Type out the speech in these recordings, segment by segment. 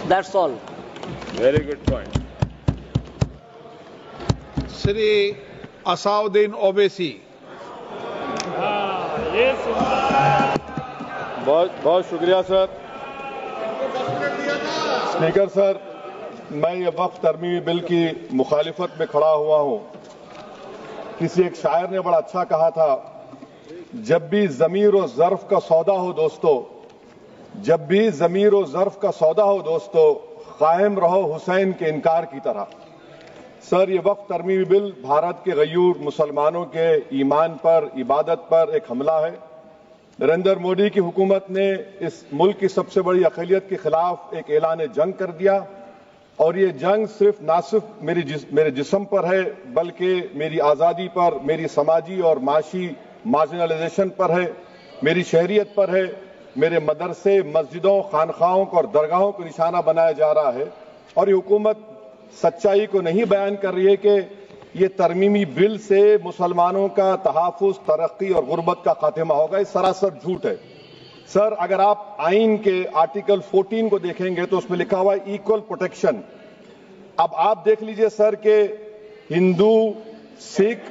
That's all. Very good point. Shri Asauddin Owaisi. बहुत शुक्रिया sir. Speaker sir, मैं ये वक्फ तरमीमी बिल की मुखालिफत में खड़ा हुआ हूँ। किसी एक शायर ने बड़ा अच्छा कहा था, जब भी ज़मीर और ज़र्फ का सौदा हो दोस्तों, जब भी ज़मीर और ज़र्फ का सौदा हो दोस्तों, कायम रहो हुसैन के इनकार की तरह। सर, ये वक्फ तरमीमी बिल भारत के गयूर मुसलमानों के ईमान पर, इबादत पर एक हमला है। नरेंद्र मोदी की हुकूमत ने इस मुल्क की सबसे बड़ी अक़लियत के खिलाफ एक ऐलान जंग कर दिया, और ये जंग ना सिर्फ मेरे जिस्म पर है, बल्कि मेरी आज़ादी पर, मेरी समाजी और माशी मार्जिनलाइजेशन पर है, मेरी शहरियत पर है, मेरे मदरसे, मस्जिदों, खानखाहों और दरगाहों को निशाना बनाया जा रहा है। और ये हुकूमत सच्चाई को नहीं बयान कर रही है कि ये तरमीमी बिल से मुसलमानों का तहफ़्फ़ुज़, तरक्की और गुर्बत का खात्मा होगा। ये सरासर झूठ है। सर, अगर आप आइन के आर्टिकल 14 को देखेंगे तो उसमें लिखा हुआ है इक्वल प्रोटेक्शन। अब आप देख लीजिए सर कि हिंदू, सिख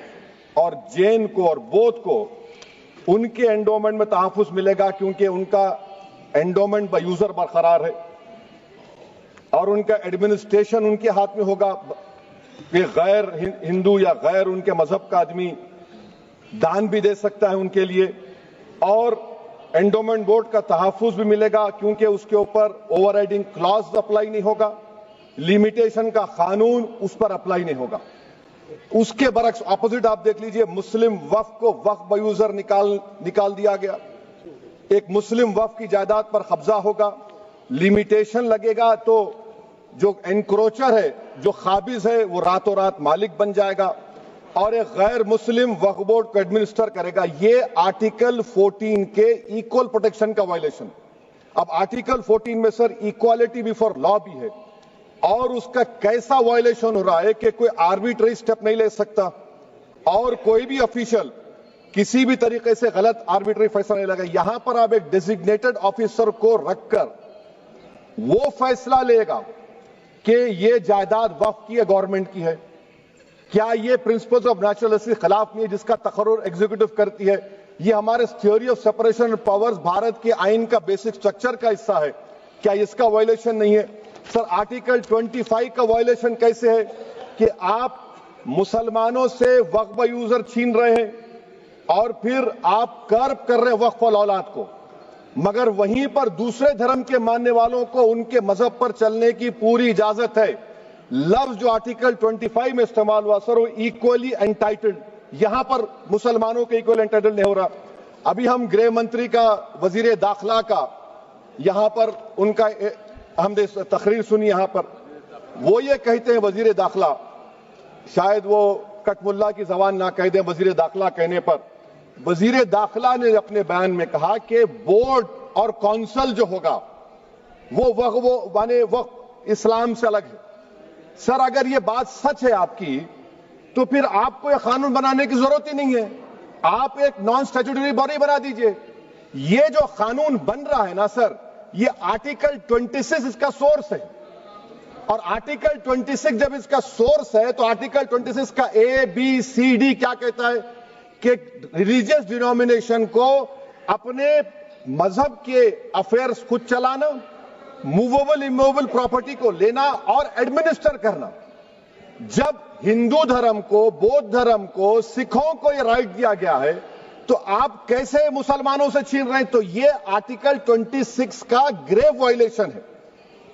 और जैन को और बौद्ध को उनके एंडोमेंट में तहफ़्फ़ुज़ मिलेगा, क्योंकि उनका एंडोमेंट बाय यूजर बरकरार है और उनका एडमिनिस्ट्रेशन उनके हाथ में होगा कि गैर हिंदू या गैर उनके मजहब का आदमी दान भी दे सकता है उनके लिए, और एंडोमेंट बोर्ड का तहफ़्फ़ुज़ भी मिलेगा, क्योंकि उसके ऊपर ओवरराइडिंग क्लॉज अप्लाई नहीं होगा, लिमिटेशन का कानून उस पर अप्लाई नहीं होगा। उसके बरक्स ऑपोजिट आप देख लीजिए, मुस्लिम वक्फ को वक्फ बाय यूजर निकाल दिया गया। एक मुस्लिम वक्फ की जायदाद पर कब्जा होगा, लिमिटेशन लगेगा तो जो एनक्रोचर है, जो खाबिज है, वो रातों रात मालिक बन जाएगा और एक गैर मुस्लिम वक्फ बोर्ड को एडमिनिस्टर करेगा। ये आर्टिकल 14 के इक्वल प्रोटेक्शन का वायलेशन। अब आर्टिकल 14 में सर इक्वालिटी बिफोर लॉ भी है, और उसका कैसा वायलेशन हो रहा है कि कोई आर्बिट्ररी स्टेप नहीं ले सकता और कोई भी ऑफिशियल किसी भी तरीके से गलत आर्बिट्ररी फैसला नहीं लगा। यहां पर आप एक डेजिग्नेटेड ऑफिसर को रखकर वो फैसला लेगा कि ये जायदाद वक्फ की है, गवर्नमेंट की है। क्या ये प्रिंसिपल्स ऑफ नेचुरलिटी के खिलाफ नहीं है जिसका तकर्रुर एग्जीक्यूटिव करती है? ये हमारे theory of separation of powers, Bharat के आइन का बेसिक स्ट्रक्चर का हिस्सा है। क्या इसका वायलेशन नहीं है? सर, आर्टिकल 25 का वायलेशन कैसे है कि आप मुसलमानों से वक्फ बाय यूजर छीन रहे हैं और फिर आप कर्ब कर रहे हैं वक्फ वाल औलाद को, मगर वहीं पर दूसरे धर्म के मानने वालों को उनके मजहब पर चलने की पूरी इजाजत है। लफ्ज जो आर्टिकल 25 में इस्तेमाल हुआ सर, वो इक्वली एंटाइटल्ड, यहां पर मुसलमानों के इक्वल एंटाइटल्ड नहीं हो रहा। अभी हम गृह मंत्री का, वजीर दाखिला का यहां पर उनका हमने तकरीर सुनी, यहां पर वो ये कहते हैं, वजीर दाखिला, शायद वो कटमुल्ला की जबान ना कह दें, वजीर दाखिला कहने पर वजीर दाखिला ने अपने बयान में कहा कि बोर्ड और काउंसिल जो होगा वो माने वक्फ इस्लाम से अलग है। सर, अगर ये बात सच है आपकी, तो फिर आपको ये कानून बनाने की जरूरत ही नहीं है, आप एक नॉन स्टैट्यूटरी बॉडी बना दीजिए। ये जो कानून बन रहा है ना सर, ये आर्टिकल 26 इसका सोर्स है, और आर्टिकल 26 जब इसका सोर्स है तो आर्टिकल 26 का ABCD क्या कहता है कि रिलीजियस डिनोमिनेशन को अपने मजहब के अफेयर्स खुद चलाना, मूवेबल इमूवेबल प्रॉपर्टी को लेना और एडमिनिस्टर करना। जब हिंदू धर्म को, बौद्ध धर्म को, सिखों को यह राइट दिया गया है, तो आप कैसे मुसलमानों से छीन रहे हैं? तो ये आर्टिकल 26 का ग्रेव वायलेशन है।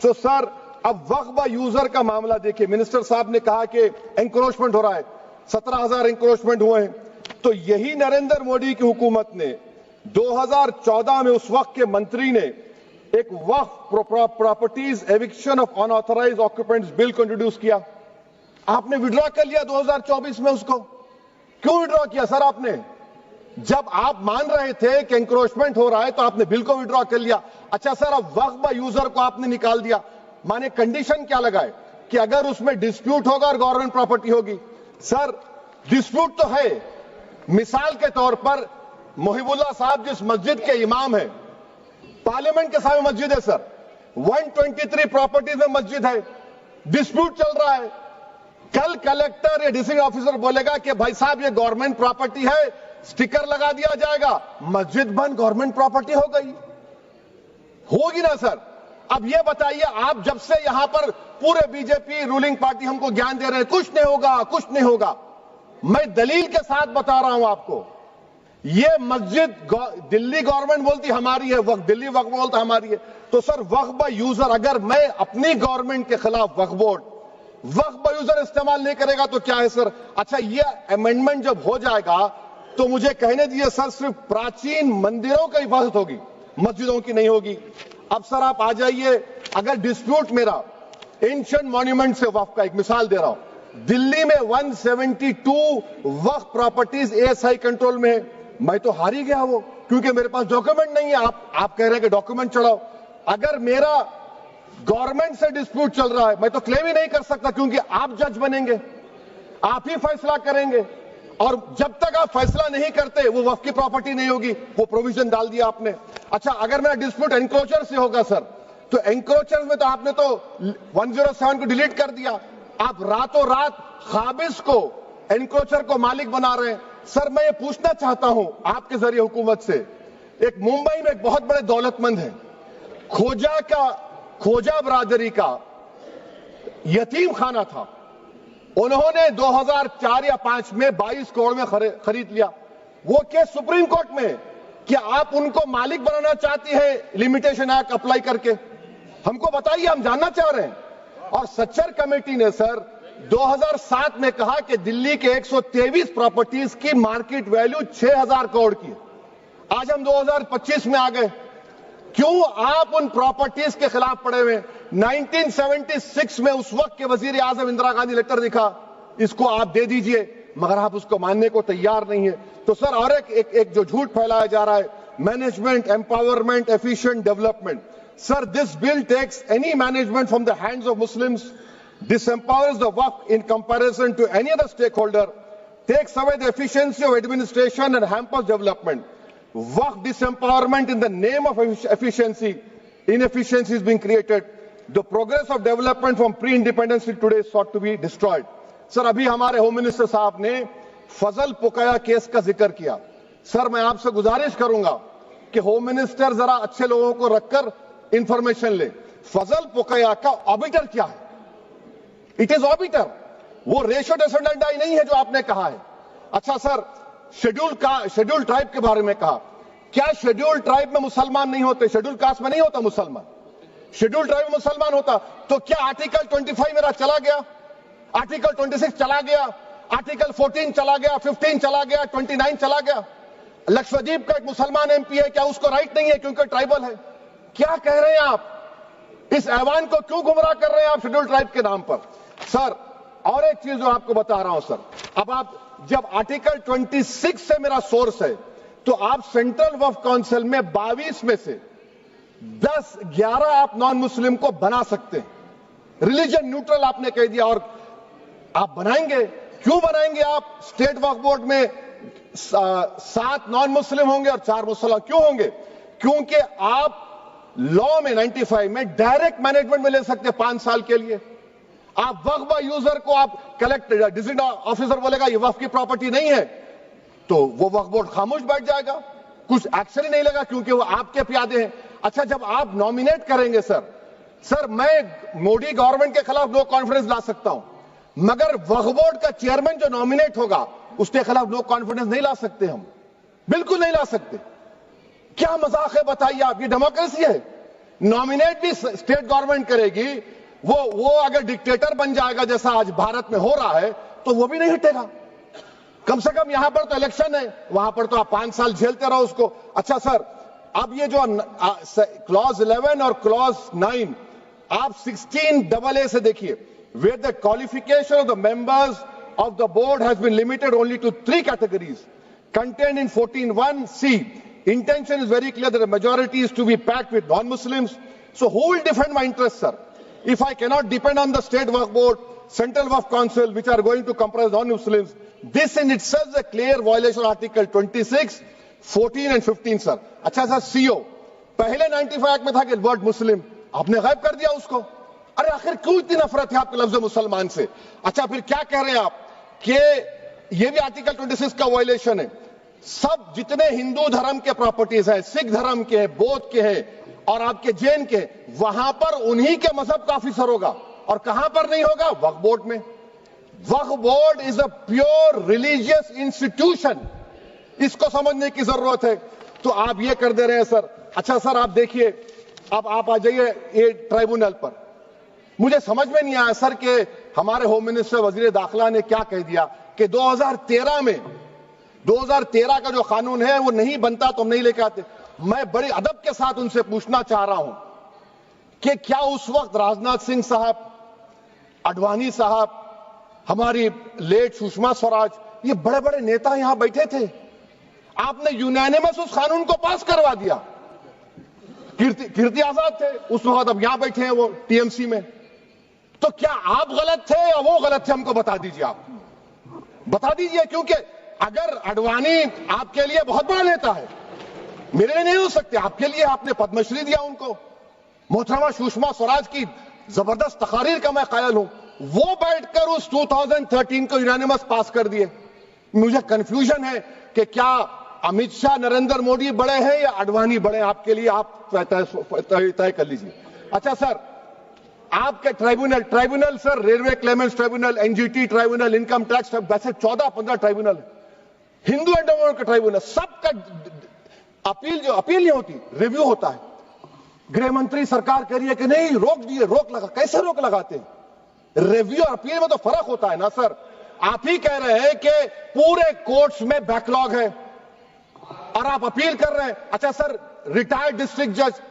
तो सर, अब वक्फ बाय यूजर का मामला देखिए, मिनिस्टर साहब ने कहा कि एंक्रोचमेंट हो रहा है, 17,000 एंक्रोचमेंट हुए हैं। तो यही नरेंद्र मोदी की हुकूमत ने 2014 में उस वक्त के मंत्री ने एक Waqf properties eviction of unauthorised occupants bill को इंट्रोड्यूस किया। आपने विड्रॉ कर लिया 2024 में उसको। क्यों विड्रॉ किया सर आपने? जब आप मान रहे थे कि एंक्रोचमेंट हो रहा है तो आपने बिल को विड्रॉ कर लिया। अच्छा सर, अब वक्फ बाय यूजर को आपने निकाल दिया, माने कंडीशन क्या लगाए कि अगर उसमें डिस्प्यूट होगा और गवर्नमेंट प्रॉपर्टी होगी। सर, डिस्प्यूट तो है। मिसाल के तौर पर मोहिबुल्लाह साहब जिस मस्जिद के इमाम हैं, पार्लियामेंट के सामने मस्जिद है सर, 123 प्रॉपर्टीज में मस्जिद है, डिस्प्यूट चल रहा है। कल कलेक्टर या डिस्ट्रिक्ट ऑफिसर बोलेगा कि भाई साहब ये गवर्नमेंट प्रॉपर्टी है, स्टिकर लगा दिया जाएगा, मस्जिद बंद, गवर्नमेंट प्रॉपर्टी हो गई, होगी ना सर? अब ये बताइए, आप जब से यहां पर पूरे बीजेपी रूलिंग पार्टी हमको ज्ञान दे रहे हैं कुछ नहीं होगा, कुछ नहीं होगा, मैं दलील के साथ बता रहा हूं आपको, ये मस्जिद दिल्ली गवर्नमेंट बोलती हमारी है, वक्फ दिल्ली वक्फ बोलता हमारी है, तो सर वक्फ बाय यूजर, अगर मैं अपनी गवर्नमेंट के खिलाफ वक्फ बोर्ड वक्फ बाय यूजर इस्तेमाल नहीं करेगा तो क्या है सर? अच्छा, ये अमेंडमेंट जब हो जाएगा तो मुझे कहने दीजिए सर, सिर्फ प्राचीन मंदिरों की हिफाजत होगी, मस्जिदों की नहीं होगी। अब सर आप आ जाइए, अगर डिस्प्यूट मेरा एंशिएंट मॉन्यूमेंट से वक्फ का, एक मिसाल दे रहा हूं, दिल्ली में 172 वक्फ प्रॉपर्टीज एएसआई कंट्रोल में है, मैं तो हार ही गया वो, क्योंकि मेरे पास डॉक्यूमेंट नहीं है। आप कह रहे हैं कि डॉक्यूमेंट चढ़ाओ, अगर मेरा गवर्नमेंट से डिस्प्यूट चल रहा है मैं तो क्लेम ही नहीं कर सकता, क्योंकि आप जज बनेंगे, आप ही फैसला करेंगे, और जब तक आप फैसला नहीं करते वो वक्फ की प्रॉपर्टी नहीं होगी, वो प्रोविजन डाल दिया आपने। अच्छा, अगर मेरा डिस्प्यूट एनक्रोचर से होगा सर, तो एनक्रोचर में तो आपने तो 107 को डिलीट कर दिया, आप रातों रात खाबिज को, एनक्रोचर को मालिक बना रहे हैं। सर मैं ये पूछना चाहता हूं आपके जरिए हुकूमत से, एक मुंबई में एक बहुत बड़े दौलतमंद है, खोजा बरादरी का यतीम खाना था, उन्होंने 2004 या 5 में 22 करोड़ में खरीद लिया। वो केस सुप्रीम कोर्ट में, कि आप उनको मालिक बनाना चाहती है लिमिटेशन एक्ट अप्लाई करके, हमको बताइए, हम जानना चाह रहे हैं। और सच्चर कमेटी ने सर 2007 में कहा कि दिल्ली के 123 प्रॉपर्टीज की मार्केट वैल्यू 6000 करोड़ की है। आज हम 2025 में आ गए, क्यों आप उन प्रॉपर्टीज के खिलाफ पड़े हुए? 1976 में उस वक्त के वजीर आजम इंदिरा गांधी लेटर लिखा, इसको आप दे दीजिए, मगर आप उसको मानने को तैयार नहीं है। तो सर और एक जो झूठ फैलाया जा रहा है, management empowerment efficient development, sir this bill takes any management from the hands of Muslims, disempowers the waqf in comparison to any other stakeholder, takes away the efficiency of administration and hampers development. Waqf disempowerment in the name of efficiency, inefficiency is being created. The progress of development from pre-independence till today sought to be destroyed. Sir अभी हमारे home minister साहब ने फजल पुकाया case का जिक्र किया। Sir मैं आपसे गुजारिश करूंगा कि होम मिनिस्टर जरा अच्छे लोगों को रखकर इंफॉर्मेशन ले। फजल पुकाया का ऑबिटर क्या है? इट इज ऑबिटर, वो रेशियो डिसेंडेंटाई नहीं है जो आपने कहा है। अच्छा सर, शेड्यूल ट्राइब के बारे में कहा, क्या शेड्यूल ट्राइब में मुसलमान नहीं होते? शेड्यूल कास्ट में नहीं होता मुसलमान, शेड्यूल ट्राइब में मुसलमान होता। तो क्या आर्टिकल 25 मेरा चला गया, आर्टिकल 26 चला गया, आर्टिकल 14 चला गया, 15 चला गया, 29 चला गया? लक्षद्वीप का एक मुसलमान एमपी है, क्या उसको राइट नहीं है क्योंकि ट्राइबल है? क्या कह रहे हैं आप? इस ऐवान को क्यों गुमराह कर रहे हैं आप शेड्यूल ट्राइब के नाम पर? सर और एक चीज जो आपको बता रहा हूं सर, अब आप जब आर्टिकल 26 से मेरा सोर्स है, तो आप सेंट्रल वक्फ काउंसिल में 22 में से 11 आप नॉन मुस्लिम को बना सकते हैं, रिलीजन न्यूट्रल आपने कह दिया, और आप बनाएंगे, क्यों बनाएंगे आप? स्टेट वक्फ बोर्ड में 7 नॉन मुस्लिम होंगे और 4 मुसलमान, क्यों होंगे? क्योंकि आप लॉ में 95 में डायरेक्ट मैनेजमेंट में ले सकते हैं 5 साल के लिए। आप वक्फ बाय यूजर को आप कलेक्टर डिस्ट्रिक्ट ऑफिसर बोलेगा ये वक्फ की प्रॉपर्टी नहीं है, तो वो वक्फ बोर्ड खामोश बैठ जाएगा, कुछ एक्शन ही नहीं लगा, क्योंकि वो आपके प्यादे हैं। अच्छा, जब आप नॉमिनेट करेंगे सर मैं मोदी गवर्नमेंट के खिलाफ नो कॉन्फिडेंस ला सकता हूं, मगर वक्फ बोर्ड का चेयरमैन जो नॉमिनेट होगा उसके खिलाफ नो कॉन्फिडेंस नहीं ला सकते, हम बिल्कुल नहीं ला सकते। क्या मजाक है बताइए आप? ये डेमोक्रेसी है। नॉमिनेट भी स्टेट गवर्नमेंट करेगी, वो अगर डिक्टेटर बन जाएगा जैसा आज भारत में हो रहा है तो वो भी नहीं हटेगा। कम से कम यहां पर तो इलेक्शन है, वहां पर तो आप 5 साल झेलते रहो उसको। अच्छा सर, अब ये जो क्लॉज 11 और क्लॉज 9 आप 16AA से देखिए, where the qualification of the members of the board has been limited only to 3 categories contained in 14(1)(c). Intention is very clear that the majority is to be packed with non-Muslims. So who will defend my interests, sir? If I cannot depend on the state waqf board, central waqf council, which are going to comprise non-Muslims, this in itself is a clear violation of Article 26, 14 and 15, sir. अच्छा sir, CO पहले 95 act में था कि word मुस्लिम, آپ نے غائب کر دیا اس کو. ارے آخر کیوں اتنی نفرت ہے آپ کے لفظ مسلمان سے؟ اچھا پھر کیا کہہ رہے ہیں آپ کہ یہ بھی آرٹیکل 26 کا وائلیشن ہے. سب جتنے ہندو دھرم کے پراپرٹیز ہیں، سکھ دھرم کے ہیں، بودھ کے ہیں اور آپ کے جین کے، وہاں پر انہی کے مذہب کا آفیسر ہوگا. اور کہاں پر نہیں ہوگا؟ وقف بورڈ میں. Waqf board is a pure religious institution. اس کو سمجھنے کی ضرورت ہے. تو آپ یہ کر دے رہے ہیں سر. اچھا سر آپ دیکھیے، اب آپ آ جائیے یہ ٹرائبونل پر. مجھے سمجھ میں نہیں آیا سر کہ ہمارے ہوم منسٹر وزیر داخلہ نے کیا کہہ دیا کہ 2013 کا جو قانون ہے وہ نہیں بنتا تو ہم نہیں لے کے آتے. میں بڑے ادب کے ساتھ ان سے پوچھنا چاہ رہا ہوں کہ کیا اس وقت راجناتھ سنگھ صاحب، اڈوانی صاحب، ہماری لیٹ سشما سوراج، یہ بڑے بڑے نیتا یہاں بیٹھے تھے؟ آپ نے یونینیمس اس قانون کو پاس کروا دیا. کیرتی آزاد تھے اس وقت، اب یہاں بیٹھے ہیں وہ ٹی ایم سی میں. تو کیا آپ غلط تھے یا وہ غلط تھے؟ ہم کو بتا دیجئے. آپ بتا دیجئے، کیونکہ اگر اڈوانی آپ کے لیے بہت بڑا نیتا ہے، میرے لیے نہیں ہو سکتے، آپ کے لیے آپ نے پدم شری دیا ان کو. محترمہ سشما سوراج کی زبردست تقاریر کا میں قائل ہوں. وہ بیٹھ کر اس 2013 کو یونینیمس پاس کر دیے. مجھے کنفیوژن ہے کہ کیا امت شاہ، نریندر مودی بڑے ہیں یا اڈوانی بڑے ہیں؟ آپ کے لیے آپ طے کر لیجیے. اچھا سر، آپ کے tribunal sir, railway claimants tribunal, N G T tribunal, income tax, ویسے 14-15 ٹرائبونل ہے. ہندو اینڈ کا ٹرائبونل، سب کا اپیل نہیں ہوتی، ریویو ہوتا ہے. گृह منتری سرکار کہہ رہی ہے کہ نہیں روک دیے، روک لگا. کیسے روک لگاتے ہیں؟ ریویو اور اپیل میں تو فرق ہوتا ہے نا سر. آپ ہی کہہ رہے ہیں کہ پورے کورٹس میں بیک لاگ ہے اور آپ اپیل کر رہے ہیں. اچھا سر، ریٹائرڈ ڈسٹرکٹ جج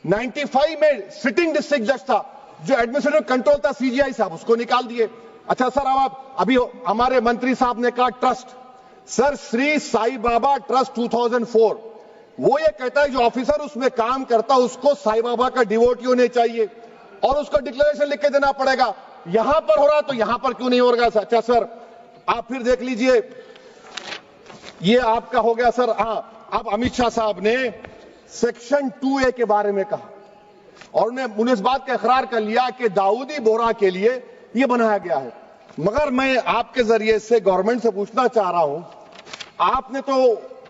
95 میں سٹنگ ڈسٹرکٹ جج تھا، جو ایڈمنسٹریٹو کنٹرول تھا سی جی آئی صاحب، اس کو نکال دیے. اچھا سر، اب آپ ابھی ہمارے منتری صاحب نے کہا ٹرسٹ، سر شری سائی بابا ٹرسٹ 2004، وہ یہ کہتا ہے جو آفیسر اس میں کام کرتا اس کو سائی بابا کا ڈیووٹی ہونے چاہیے اور اس کو ڈکلیریشن لکھ کے دینا پڑے گا. یہاں پر ہو رہا تو یہاں پر کیوں نہیں ہو رہا؟ اچھا سر آپ پھر دیکھ لیجئے، یہ آپ کا ہو گیا سر. ہاں، اب امت شاہ صاحب نے سیکشن 2A کے بارے میں کہا اور انہیں اس بات کا اقرار کر لیا کہ داؤدی بورہ کے لیے یہ بنایا گیا ہے. مگر میں آپ کے ذریعے سے گورنمنٹ سے پوچھنا چاہ رہا ہوں، آپ نے تو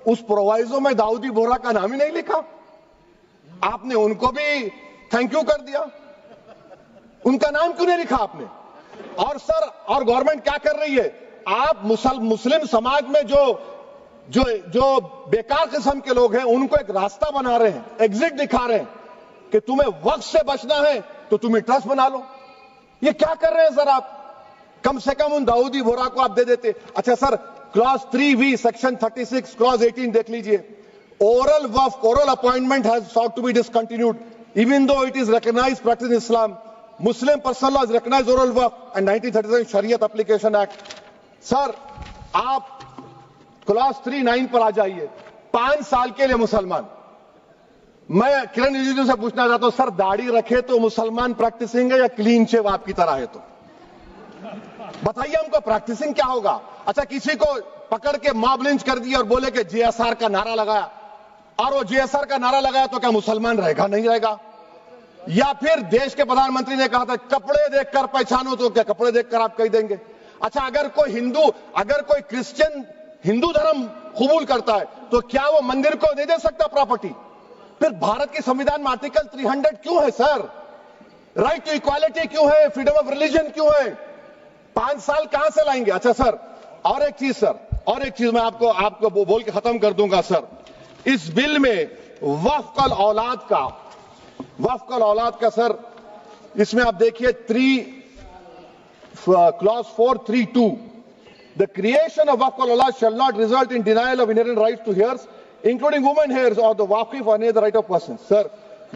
اس پرووائزو میں داؤدی بورہ کا نام ہی نہیں لکھا. آپ نے ان کو بھی تھینک یو کر دیا، ان کا نام کیوں نہیں لکھا آپ نے؟ اور سر، اور گورنمنٹ کیا کر رہی ہے؟ آپ مسلم سماج میں جو بیکار قسم کے لوگ ہیں ان کو ایک راستہ بنا رہے ہیں، ایگزٹ دکھا رہے ہیں کہ تمہیں وقت سے بچنا ہے تو تمہیں ٹرسٹ بنا لو. یہ کیا کر رہے ہیں سر آپ؟ کم سے کم ان داؤدی بورہ کو آپ دے دیتے. اچھا سر، کلاس 3V سیکشن 36 کلاس 18 دیکھ لیجئے. Oral وقف، oral appointment has sought to be discontinued even though it is recognized practice in Islam. Muslim personal law has recognized oral waqf and 1937 Shariat Application Act. سر آپ class 3-9 پر آ جائیے. 5 سال کے لیے مسلمان. میں کرن رجیجو سے پوچھنا چاہتا ہوں سر، داڑھی رکھے تو مسلمان پریکٹسنگ ہے یا کلین شیو آپ کی طرح ہے؟ تو بتائیے ہم کو پریکٹسنگ کیا ہوگا؟ اچھا کسی کو پکڑ کے ماب لنچ کر دیا اور بولے کہ جے ایس آر کا نعرہ لگایا، اور وہ جے ایس آر کا نعرہ لگایا تو کیا مسلمان رہے گا؟ نہیں رہے گا. یا پھر دیش کے پردھان منتری نے کہا تھا کپڑے دیکھ کر پہچانو، تو کیا کپڑے دیکھ کر آپ کہہ دیں گے؟ اچھا اگر کوئی کرسچن ہندو دھرم قبول کرتا ہے تو کیا وہ مندر کو نہیں دے سکتا پراپرٹی؟ پھر بھارت کی سمویدھان میں آرٹیکل 300 کیوں ہے سر؟ رائٹ ٹو ایکوالٹی کیوں ہے؟ فریڈم آف ریلیجن کیوں ہے؟ 5 سال کہاں سے لائیں گے؟ اچھا سر، اور ایک چیز میں آپ کو بول کے ختم کر دوں گا سر. اس بل میں وقف الاولاد کا سر، اس میں آپ دیکھیے clause 432، the creation of waqf al-aulad shall not result in denial of inherent rights to heirs including women heirs or the waqif or any other right of person. سر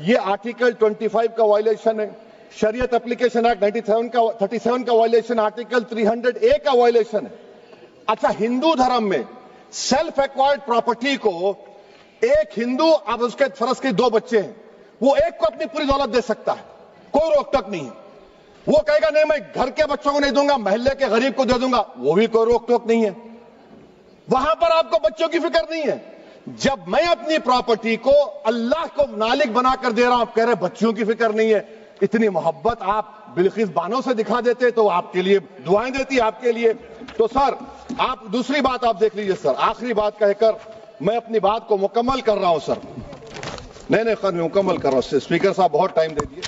یہ آرٹیکل 25 کا وائلیشن ہے، شریعت اپلیکیشن ایکٹ 37 کا violation, article 300A کا violation ہے. اچھا ہندو دھرم میں سیلف ایکوائرڈ پراپرٹی کو ایک ہندو، اب اس کے فرض کے 2 بچے ہیں، وہ ایک کو اپنی پوری دولت دے سکتا ہے، کوئی روک ٹوک نہیں ہے. وہ کہے گا نہیں میں گھر کے بچوں کو نہیں دوں گا، محلے کے غریب کو دے دوں گا، وہ بھی کوئی روک ٹوک نہیں ہے. وہاں پر آپ کو بچوں کی فکر نہیں ہے. جب میں اپنی پراپرٹی کو اللہ کو مالک بنا کر دے رہا ہوں، آپ کہہ رہے بچیوں کی فکر نہیں ہے. اتنی محبت آپ بلقیس بانو سے دکھا دیتے تو آپ کے لیے دعائیں دیتی آپ کے لیے. تو سر آپ دوسری بات آپ دیکھ لیجئے سر، آخری بات کہہ کر میں اپنی بات کو مکمل کر رہا ہوں سر. نہیں خیر میں مکمل کر رہا ہوں. اسپیکر صاحب بہت ٹائم دے دیے.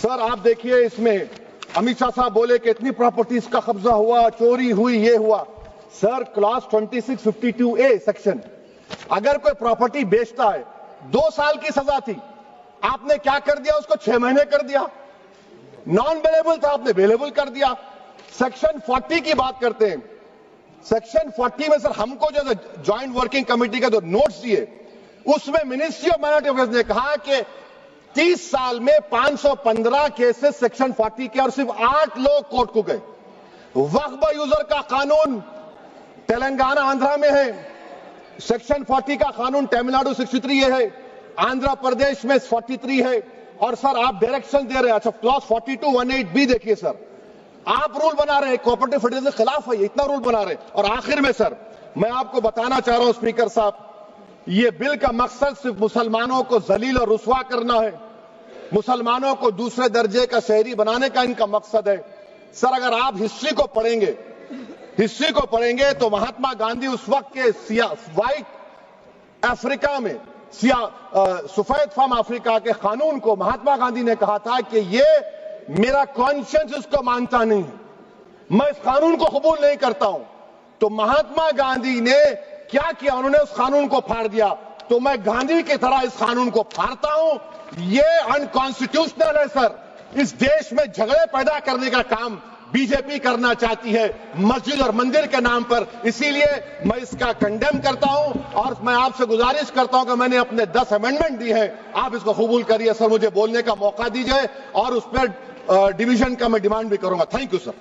سر آپ دیکھیے اس میں امت شاہ صاحب بولے کہ اتنی پراپرٹیز کا قبضہ ہوا، چوری ہوئی، یہ ہوا. سر کلاس 2652A سیکشن، اگر کوئی پراپرٹی بیچتا ہے 2 سال کی سزا تھی، آپ نے کیا کر دیا؟ اس کو 6 مہینے کر دیا. نان بیلیبل تھا، آپ نے بیلیبل کر دیا. سیکشن 40 کی بات کرتے ہیں. سیکشن 40 میں سر ہم کو جو جوائنٹ ورکنگ کمیٹی کا جو نوٹس دیے، اس میں منسٹری آف مائنورٹی افیئرز نے کہا کہ 30 سال میں 515 کیسز سیکشن 40 کے، اور صرف 8 لوگ کورٹ کو گئے. وقف یوزر کا قانون تلنگانہ آندھرا میں ہے، سیکشن 40 کا قانون تمل ناڈو 63 یہ ہے، آندھرا پردیش میں 43 ہے. اور سر آپ ڈائریکشن دے رہے ہیں. اچھا کلاس 4218B دیکھیے سر، آپ رول بنا رہے ہیں کوآپریٹو فیڈرلزم کے خلاف ہے، اتنا رول بنا رہے ہیں. اور آخر میں سر میں آپ کو بتانا چاہ رہا ہوں اسپیکر صاحب، یہ بل کا مقصد صرف مسلمانوں کو ذلیل اور رسوا کرنا ہے، مسلمانوں کو دوسرے درجے کا شہری بنانے کا ان کا مقصد ہے. سر اگر آپ ہسٹری کو پڑھیں گے تو مہاتما گاندھی اس وقت کے وائٹ افریقہ میں سفید فام افریقہ کے قانون کو مہاتما گاندھی نے کہا تھا کہ یہ میرا کانشنس اس کو مانتا نہیں ہے، میں اس قانون کو قبول نہیں کرتا ہوں. تو مہاتما گاندھی نے کیا کیا؟ انہوں نے اس قانون کو پھاڑ دیا. تو میں گاندھی کی طرح اس قانون کو پھاڑتا ہوں. یہ انکانسٹیٹیوشنل ہے سر. اس دیش میں جھگڑے پیدا کرنے کا کام بی جے پی کرنا چاہتی ہے مسجد اور مندر کے نام پر. اسی لیے میں اس کا کنڈیم کرتا ہوں، اور میں آپ سے گزارش کرتا ہوں کہ میں نے اپنے 10 امینڈمنٹ دی ہیں، آپ اس کو قبول کریے. سر مجھے بولنے کا موقع دیجئے، اور اس پر ڈویژن کا میں ڈیمانڈ بھی کروں گا. Thank you sir.